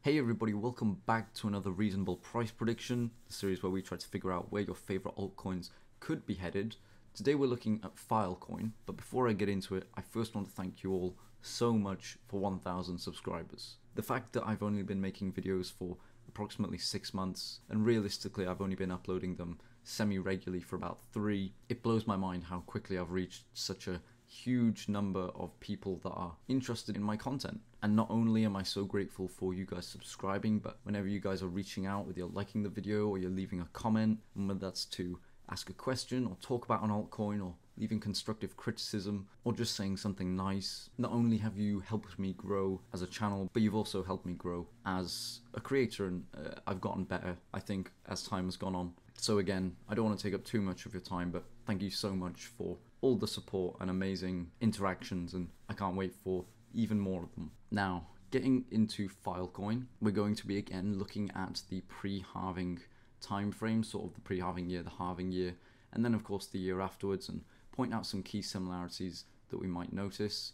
Hey everybody, welcome back to another reasonable price prediction, the series where we try to figure out where your favorite altcoins could be headed. Today we're looking at Filecoin, but before I get into it, I first want to thank you all so much for 1,000 subscribers. The fact that I've only been making videos for approximately 6 months, and realistically I've only been uploading them semi-regularly for about 3, it blows my mind how quickly I've reached such a huge number of people that are interested in my content. And not only am I so grateful for you guys subscribing, but whenever you guys are reaching out, whether you're liking the video or you're leaving a comment, and whether that's to ask a question or talk about an altcoin or leaving constructive criticism or just saying something nice, not only have you helped me grow as a channel, but you've also helped me grow as a creator, and I've gotten better, I think, as time has gone on. So again, I don't want to take up too much of your time, but thank you so much for all the support and amazing interactions, and I can't wait for even more of them. Now, getting into Filecoin, we're going to be again looking at the pre-halving time frame, sort of the pre-halving year, the halving year, and then of course the year afterwards, and point out some key similarities that we might notice.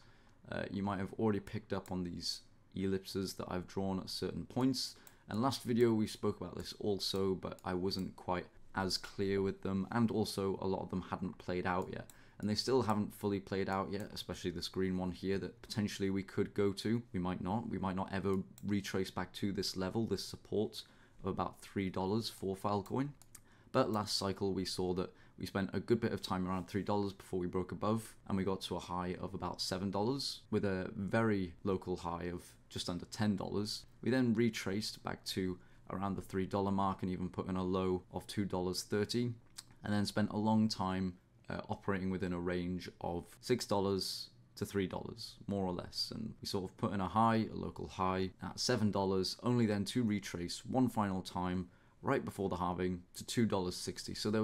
You might have already picked up on these ellipses that I've drawn at certain points, and last video we spoke about this also, but I wasn't quite as clear with them, and also a lot of them hadn't played out yet. And they still haven't fully played out yet, especially this green one here that potentially we could go to. We might not ever retrace back to this level, this support of about $3 for Filecoin. But last cycle we saw that we spent a good bit of time around $3 before we broke above, and we got to a high of about $7 with a very local high of just under $10. We then retraced back to around the $3 mark and even put in a low of $2.30, and then spent a long time operating within a range of $6 to $3, more or less. And we sort of put in a high, a local high at $7, only then to retrace one final time right before the halving to $2.60. So there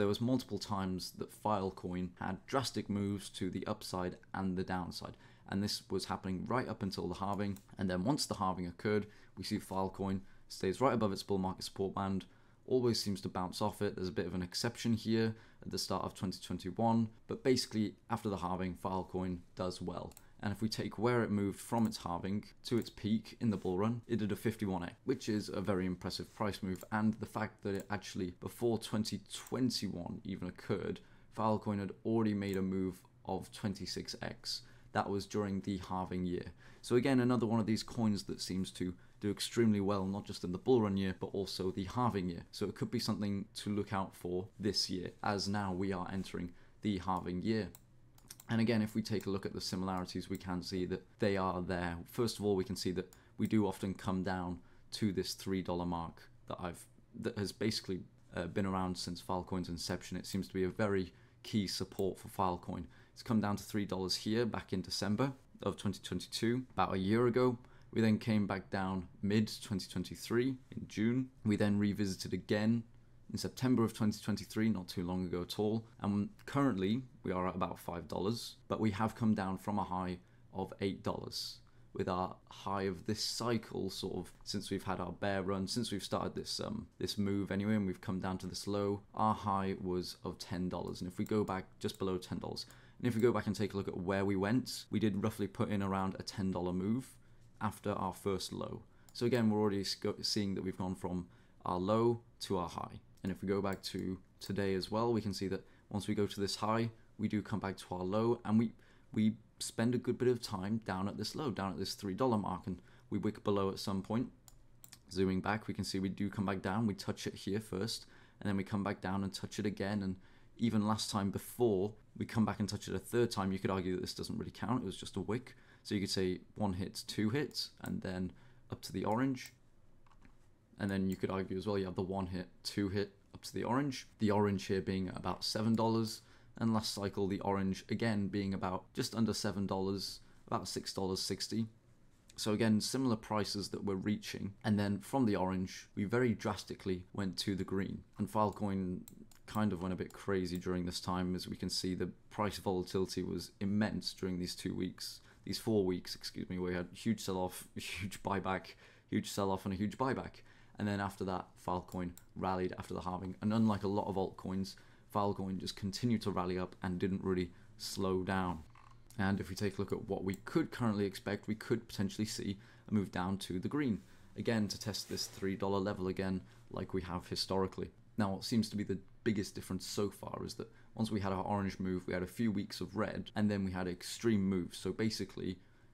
was multiple times that Filecoin had drastic moves to the upside and the downside. And this was happening right up until the halving. And then once the halving occurred, we see Filecoin stays right above its bull market support band, always seems to bounce off it. There's a bit of an exception here at the start of 2021, but basically after the halving, Filecoin does well. And if we take where it moved from its halving to its peak in the bull run, it did a 51x, which is a very impressive price move. And the fact that it actually, before 2021 even occurred, Filecoin had already made a move of 26x. That was during the halving year. So again, another one of these coins that seems to do extremely well, not just in the bull run year, but also the halving year. So it could be something to look out for this year, as now we are entering the halving year. And again, if we take a look at the similarities, we can see that they are there. First of all, we can see that we do often come down to this $3 mark that has basically been around since Filecoin's inception. It seems to be a very key support for Filecoin. It's come down to $3 here back in December of 2022, about a year ago. We then came back down mid-2023 in June. We then revisited again in September of 2023, not too long ago at all. And currently we are at about $5, but we have come down from a high of $8, with our high of this cycle sort of since we've had our bear run, since we've started this move anyway, and we've come down to this low. Our high was of $10, and if we go back just below $10, and if we go back and take a look at where we went, we did roughly put in around a $10 move after our first low. So again, we're already seeing that we've gone from our low to our high. And if we go back to today as well, we can see that once we go to this high, we do come back to our low, and we spend a good bit of time down at this low, down at this $3 mark, and we wick below at some point. Zooming back, we can see we do come back down, we touch it here first, and then we come back down and touch it again. And even last time before, we come back and touch it a third time. You could argue that this doesn't really count, it was just a wick. So you could say 1 hit, 2 hits, and then up to the orange. And then you could argue as well, you have the 1 hit, 2 hit, up to the orange. The orange here being about $7, and last cycle the orange again being about just under $7, about $6.60. So again, similar prices that we're reaching. And then from the orange, we very drastically went to the green. And Filecoin kind of went a bit crazy during this time. As we can see, the price volatility was immense during these 4 weeks, excuse me, where we had huge sell-off, huge buyback, huge sell-off, and a huge buyback. And then after that, Filecoin rallied after the halving. And unlike a lot of altcoins, Filecoin just continued to rally up and didn't really slow down. And if we take a look at what we could currently expect, we could potentially see a move down to the green. again to test this $3 level again like we have historically. Now what seems to be the biggest difference so far is that once we had our orange move, we had a few weeks of red, and then we had extreme moves. So basically,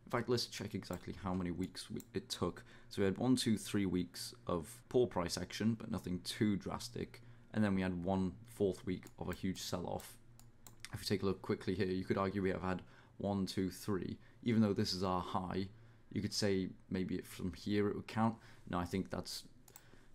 in fact, let's check exactly how many weeks it took. So we had 1, 2, 3 weeks of poor price action, but nothing too drastic. And then we had 1/4 week of a huge sell-off. If you take a look quickly here, you could argue we have had 1, 2, 3. Even though this is our high, you could say maybe from here it would count. No, I think that's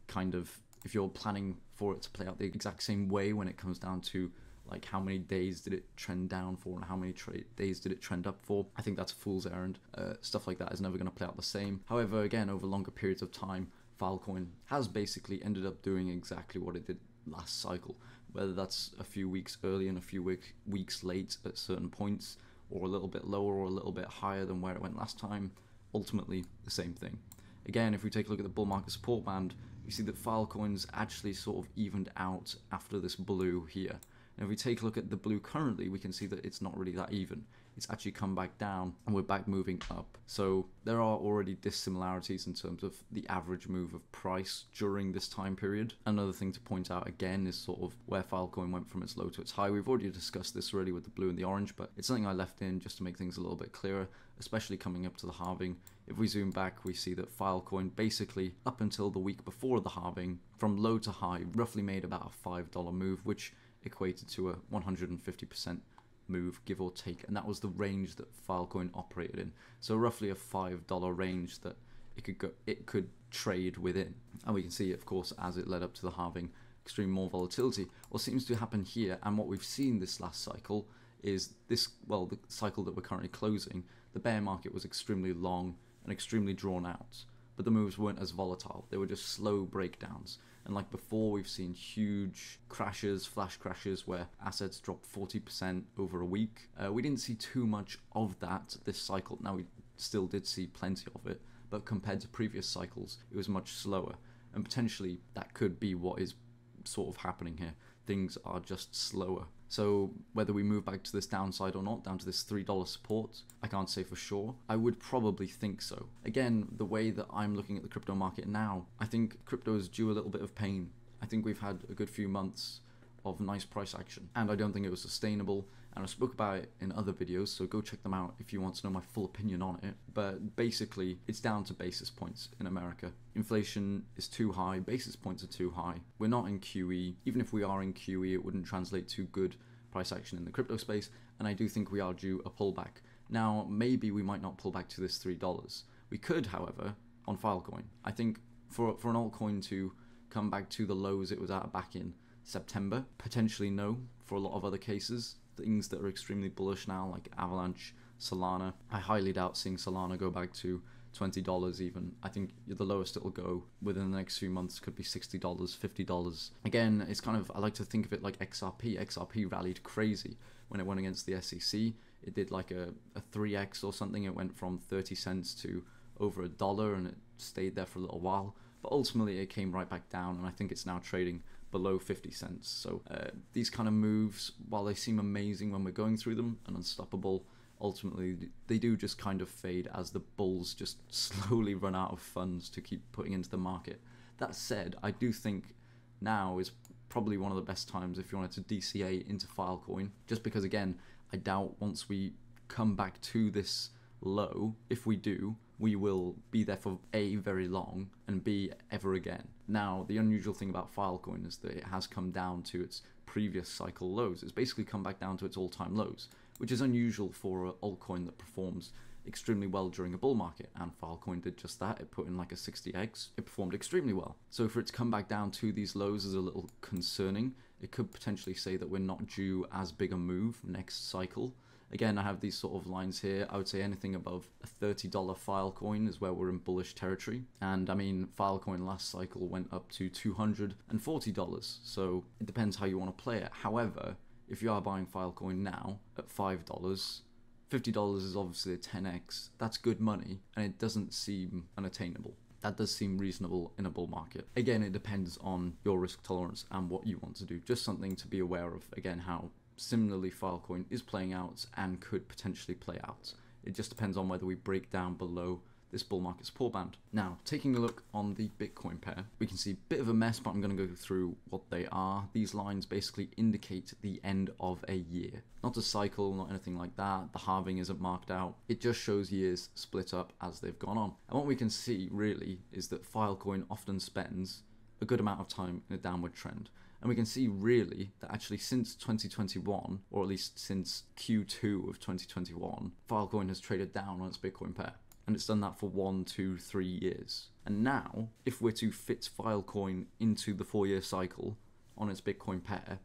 kind of, if you're planning for it to play out the exact same way when it comes down to like how many days did it trend down for and how many days did it trend up for, I think that's a fool's errand. Stuff like that is never going to play out the same. However, again, over longer periods of time, Filecoin has basically ended up doing exactly what it did last cycle, whether that's a few weeks early and a few weeks late at certain points, or a little bit lower or a little bit higher than where it went last time. Ultimately the same thing. Again, if we take a look at the bull market support band, you see that Filecoin's actually sort of evened out after this blue here. And if we take a look at the blue currently, we can see that it's not really that even. It's actually come back down and we're back moving up. So there are already dissimilarities in terms of the average move of price during this time period. Another thing to point out again is sort of where Filecoin went from its low to its high. We've already discussed this really with the blue and the orange, but it's something I left in just to make things a little bit clearer, especially coming up to the halving. If we zoom back, we see that Filecoin basically up until the week before the halving, from low to high, roughly made about a $5 move, which equated to a 150% move, give or take, and that was the range that Filecoin operated in. So roughly a $5 range that it could trade within. And we can see, of course, as it led up to the halving, extreme more volatility. What seems to happen here, and what we've seen this last cycle, is this, well, the cycle that we're currently closing, the bear market was extremely long and extremely drawn out, but the moves weren't as volatile. They were just slow breakdowns. And like before, we've seen huge crashes, flash crashes, where assets dropped 40% over a week. We didn't see too much of that this cycle. Now, we still did see plenty of it, but compared to previous cycles, it was much slower. And potentially, that could be what is sort of happening here. Things are just slower. So whether we move back to this downside or not, down to this $3 support, I can't say for sure. I would probably think so. Again, the way that I'm looking at the crypto market now, I think crypto is due a little bit of pain. I think we've had a good few months of nice price action, and I don't think it was sustainable. And I spoke about it in other videos, so go check them out if you want to know my full opinion on it. But basically, it's down to basis points in America. Inflation is too high, basis points are too high. We're not in QE. Even if we are in QE, it wouldn't translate to good price action in the crypto space, and I do think we are due a pullback. Now, maybe we might not pull back to this $3. We could, however, on Filecoin. I think for an altcoin to come back to the lows it was at back in September, potentially no, for a lot of other cases. Things that are extremely bullish now, like Avalanche, Solana. I highly doubt seeing Solana go back to $20 even. I think the lowest it'll go within the next few months could be $60, $50. Again, it's kind of, I like to think of it like XRP. XRP rallied crazy when it went against the SEC. It did like a 3x or something. It went from 30 cents to over $1, and it stayed there for a little while. But ultimately, it came right back down, and I think it's now trading below 50 cents. So these kind of moves, while they seem amazing when we're going through them and unstoppable, ultimately they do just kind of fade as the bulls just slowly run out of funds to keep putting into the market. That said, I do think now is probably one of the best times if you wanted to DCA into Filecoin, just because, again, I doubt once we come back to this low, if we do, we will be there for A, very long, and B, ever again. Now, the unusual thing about Filecoin is that it has come down to its previous cycle lows. It's basically come back down to its all-time lows, which is unusual for an altcoin that performs extremely well during a bull market, and Filecoin did just that. It put in like a 60x. It performed extremely well. So for it to come back down to these lows is a little concerning. It could potentially say that we're not due as big a move next cycle. Again, I have these sort of lines here. I would say anything above a $30 Filecoin is where we're in bullish territory. And I mean, Filecoin last cycle went up to $240. So it depends how you want to play it. However, if you are buying Filecoin now at $5, $50 is obviously a 10x. That's good money, and it doesn't seem unattainable. That does seem reasonable in a bull market. Again, it depends on your risk tolerance and what you want to do. Just something to be aware of, again, how similarly Filecoin is playing out and could potentially play out. It just depends on whether we break down below this bull market support band. Now, taking a look on the Bitcoin pair, we can see a bit of a mess, but I'm going to go through what they are. These lines basically indicate the end of a year. Not a cycle, not anything like that. The halving isn't marked out. It just shows years split up as they've gone on. And what we can see really is that Filecoin often spends a good amount of time in a downward trend. And we can see really that actually since 2021, or at least since Q2 of 2021, Filecoin has traded down on its Bitcoin pair. And it's done that for 1, 2, 3 years. And now, if we're to fit Filecoin into the 4-year cycle on its Bitcoin pair,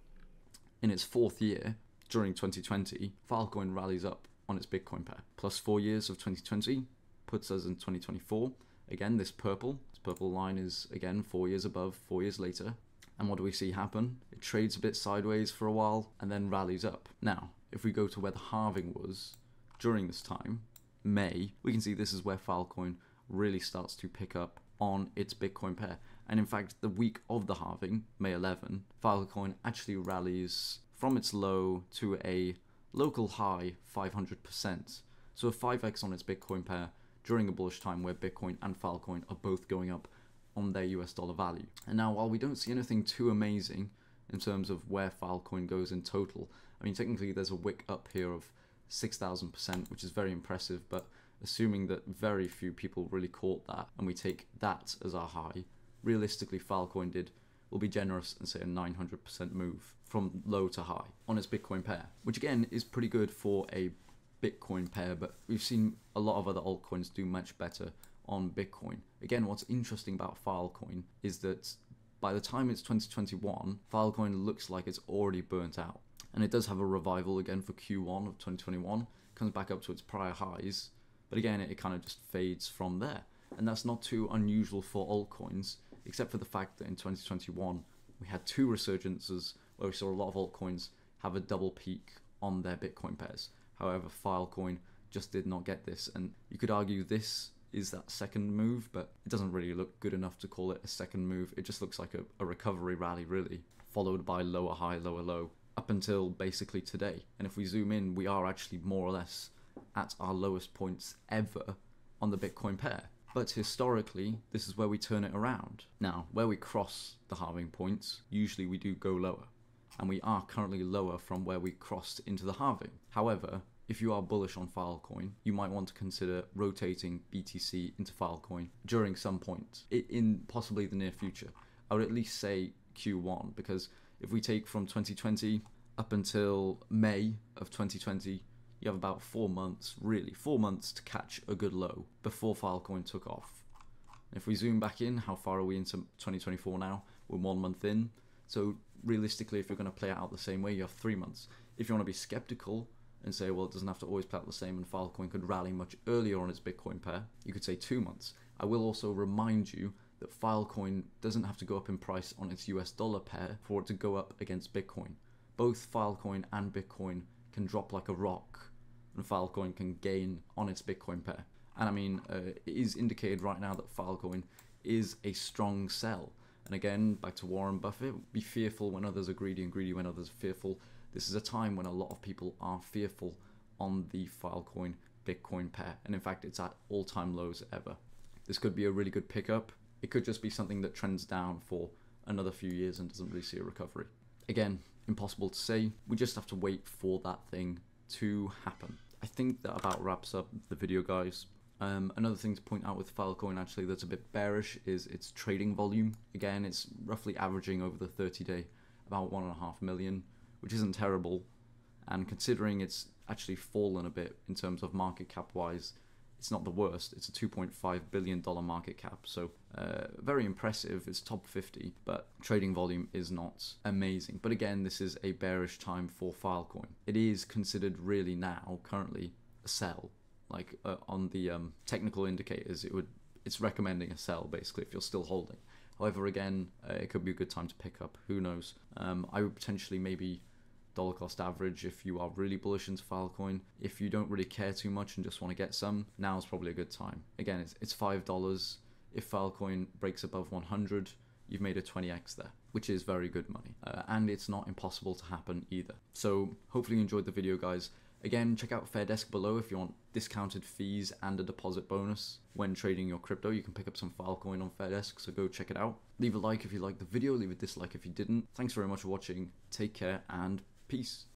in its 4th year, during 2020, Filecoin rallies up on its Bitcoin pair. Plus 4 years of 2020 puts us in 2024. Again, this purple line is, again, 4 years above, 4 years later. And what do we see happen? It trades a bit sideways for a while and then rallies up. Now, if we go to where the halving was during this time, May, we can see this is where Filecoin really starts to pick up on its Bitcoin pair. And in fact, the week of the halving, May 11, Filecoin actually rallies from its low to a local high 500%. So a 5x on its Bitcoin pair during a bullish time where Bitcoin and Filecoin are both going up on their US dollar value. And now, while we don't see anything too amazing in terms of where Filecoin goes in total, I mean, technically there's a wick up here of 6,000%, which is very impressive, but assuming that very few people really caught that and we take that as our high, realistically Filecoin will be generous and say a 900% move from low to high on its Bitcoin pair, which again is pretty good for a Bitcoin pair, but we've seen a lot of other altcoins do much better on Bitcoin. Again, what's interesting about Filecoin is that by the time it's 2021, Filecoin looks like it's already burnt out. And it does have a revival again for Q1 of 2021, comes back up to its prior highs, but again, it kind of just fades from there. And that's not too unusual for altcoins, except for the fact that in 2021, we had 2 resurgences where we saw a lot of altcoins have a double peak on their Bitcoin pairs. However, Filecoin just did not get this, and you could argue this is that second move, but it doesn't really look good enough to call it a second move. It just looks like a recovery rally, really, followed by lower high, lower low, up until basically today. And if we zoom in, we are actually more or less at our lowest points ever on the Bitcoin pair. But historically, this is where we turn it around. Now, where we cross the halving points, usually we do go lower. And we are currently lower from where we crossed into the halving. However, if you are bullish on Filecoin, you might want to consider rotating BTC into Filecoin during some point in possibly the near future. I would at least say Q1, because if we take from 2020 up until May of 2020, you have about 4 months, really, 4 months to catch a good low before Filecoin took off. If we zoom back in, how far are we into 2024 now? We're 1 month in. So realistically, if you're going to play it out the same way, you have 3 months. If you want to be skeptical and say, well, it doesn't have to always play out the same and Filecoin could rally much earlier on its Bitcoin pair, you could say 2 months. I will also remind you that Filecoin doesn't have to go up in price on its US dollar pair for it to go up against Bitcoin. Both Filecoin and Bitcoin can drop like a rock, and Filecoin can gain on its Bitcoin pair. And I mean, it is indicated right now that Filecoin is a strong sell. And again, back to Warren Buffett, be fearful when others are greedy and greedy when others are fearful. This is a time when a lot of people are fearful on the Filecoin Bitcoin pair. And in fact, it's at all-time lows ever. This could be a really good pickup. It could just be something that trends down for another few years and doesn't really see a recovery. Again, impossible to say. We just have to wait for that thing to happen. I think that about wraps up the video, guys. Another thing to point out with Filecoin actually that's a bit bearish is its trading volume. Again, it's roughly averaging over the 30-day about 1.5 million, which isn't terrible. And considering it's actually fallen a bit in terms of market cap wise, it's not the worst. It's a $2.5 billion market cap, so very impressive. It's top 50, but trading volume is not amazing. But again, this is a bearish time for Filecoin. It is considered really now, currently, a sell. Like on the technical indicators, it's recommending a sell basically if you're still holding. However, again, it could be a good time to pick up. Who knows? I would potentially maybe dollar cost average if you are really bullish into Filecoin. If you don't really care too much and just want to get some, now is probably a good time. Again, it's $5. If Filecoin breaks above 100, you've made a 20x there, which is very good money. And it's not impossible to happen either. So hopefully you enjoyed the video, guys. Again, check out Fair Desk below if you want discounted fees and a deposit bonus when trading your crypto. You can pick up some Filecoin on Fairdesk, so go check it out. Leave a like if you liked the video, leave a dislike if you didn't. Thanks very much for watching, take care, and peace.